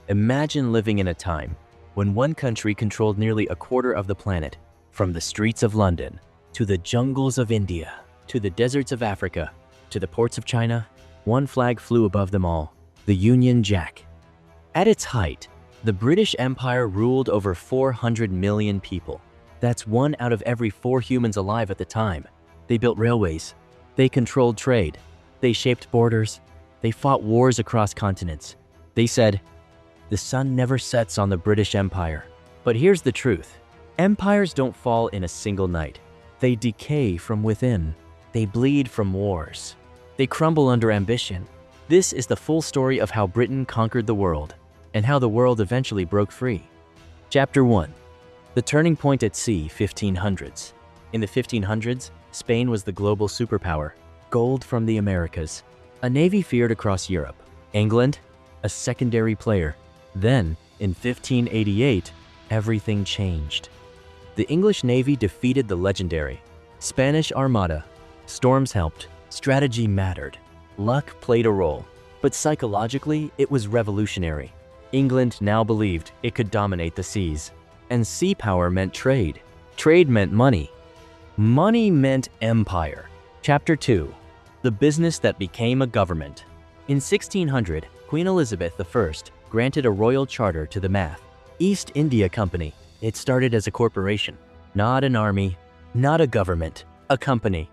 Imagine living in a time when one country controlled nearly a quarter of the planet, from the streets of London, to the jungles of India, to the deserts of Africa, to the ports of China. One flag flew above them all, the Union Jack. At its height, the British Empire ruled over 400 million people. That's 1 out of every 4 humans alive at the time. They built railways. They controlled trade. They shaped borders. They fought wars across continents. They said, "The sun never sets on the British Empire." But here's the truth. Empires don't fall in a single night. They decay from within. They bleed from wars. They crumble under ambition. This is the full story of how Britain conquered the world, and how the world eventually broke free. Chapter 1. The Turning Point at Sea, 1500s. In the 1500s, Spain was the global superpower, gold from the Americas. A navy feared across Europe. England, a secondary player. Then, in 1588, everything changed. The English Navy defeated the legendary Spanish Armada. Storms helped, strategy mattered, luck played a role, but psychologically it was revolutionary. England now believed it could dominate the seas. And sea power meant trade. Trade meant money. Money meant empire. Chapter 2. The business that became a government. In 1600, Queen Elizabeth I granted a royal charter to the Math East India Company. It started as a corporation, not an army, not a government, a company.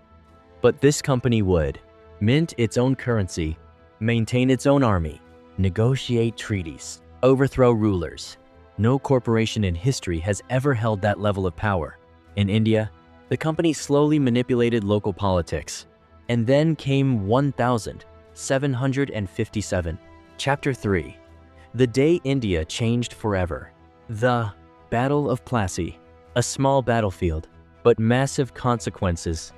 But this company would mint its own currency, maintain its own army, negotiate treaties, overthrow rulers. No corporation in history has ever held that level of power. In India, the company slowly manipulated local politics. And then came 1757. Chapter 3. The day India changed forever. The Battle of Plassey. A small battlefield, but massive consequences.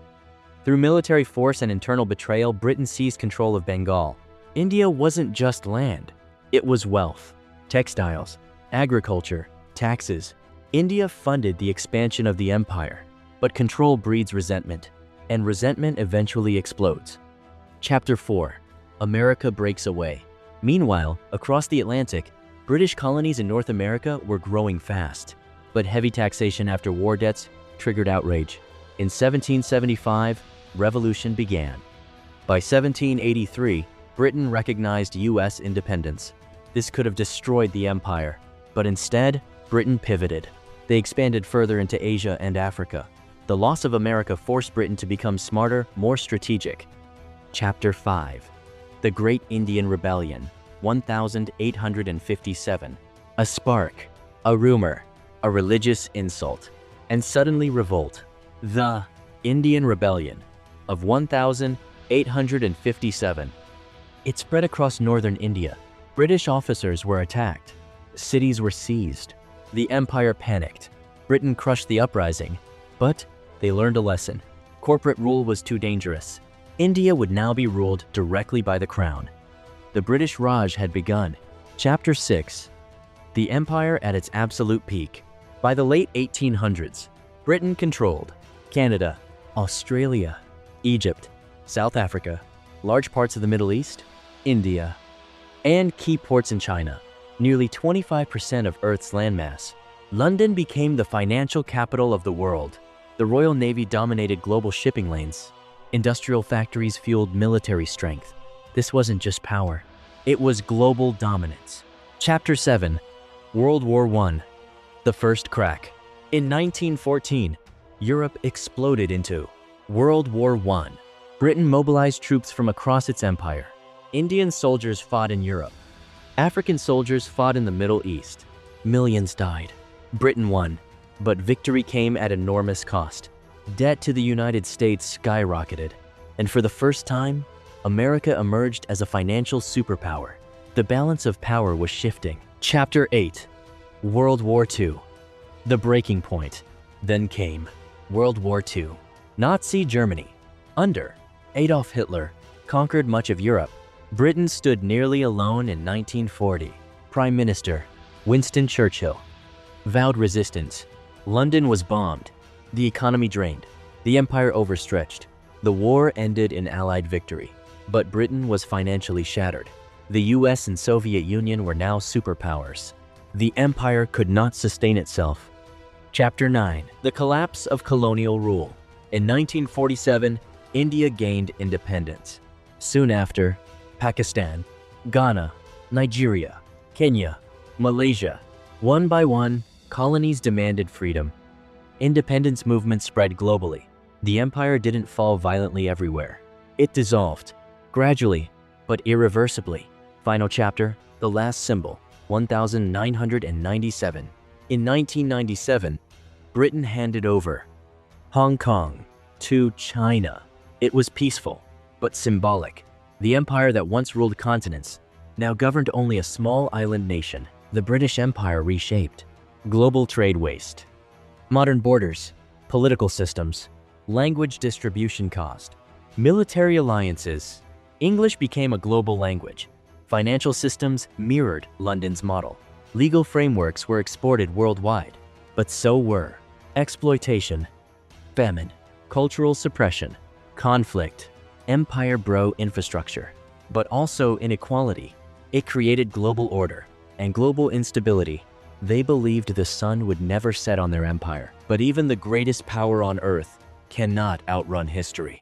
Through military force and internal betrayal, Britain seized control of Bengal. India wasn't just land. It was wealth, textiles, agriculture, taxes. India funded the expansion of the empire, but control breeds resentment, and resentment eventually explodes. Chapter 4. America breaks away. Meanwhile, across the Atlantic, British colonies in North America were growing fast, but heavy taxation after war debts triggered outrage. In 1775, revolution began. By 1783, Britain recognized U.S. independence. This could have destroyed the empire, but instead, Britain pivoted. They expanded further into Asia and Africa. The loss of America forced Britain to become smarter, more strategic. Chapter 5. The Great Indian Rebellion, 1857. A spark, a rumor, a religious insult, and suddenly revolt. The Indian Rebellion of 1857. It spread across northern India. British officers were attacked. Cities were seized. The empire panicked. Britain crushed the uprising, but they learned a lesson. Corporate rule was too dangerous. India would now be ruled directly by the crown. The British Raj had begun. Chapter 6. The empire at its absolute peak. By the late 1800s, Britain controlled Canada, Australia, Egypt, South Africa, large parts of the Middle East, India, and key ports in China. Nearly 25% of Earth's landmass. London became the financial capital of the world. The Royal Navy dominated global shipping lanes. Industrial factories fueled military strength. This wasn't just power. It was global dominance. Chapter 7. World War I. The first crack. In 1914, Europe exploded into World War I. Britain mobilized troops from across its empire. Indian soldiers fought in Europe. African soldiers fought in the Middle East. Millions died. Britain won, but victory came at enormous cost. Debt to the United States skyrocketed, and for the first time, America emerged as a financial superpower. The balance of power was shifting. Chapter 8. World War II. The breaking point. Then came World War II. Nazi Germany, under Adolf Hitler, conquered much of Europe. Britain stood nearly alone in 1940. Prime Minister Winston Churchill vowed resistance. London was bombed. The economy drained. The empire overstretched. The war ended in Allied victory, but Britain was financially shattered. The US and Soviet Union were now superpowers. The empire could not sustain itself. Chapter 9. The Collapse of Colonial Rule. In 1947, India gained independence. Soon after, Pakistan, Ghana, Nigeria, Kenya, Malaysia. One by one, colonies demanded freedom. Independence movements spread globally. The empire didn't fall violently everywhere. It dissolved, gradually, but irreversibly. Final chapter, the last symbol, 1997. In 1997, Britain handed over Hong Kong to China. It was peaceful, but symbolic. The empire that once ruled continents now governed only a small island nation. The British Empire reshaped. Global trade waste. Modern borders, political systems, language distribution cost, military alliances. English became a global language. Financial systems mirrored London's model. Legal frameworks were exported worldwide, but so were exploitation, famine, cultural suppression, conflict, empire bro infrastructure, but also inequality. It created global order and global instability. They believed the sun would never set on their empire, but even the greatest power on earth cannot outrun history.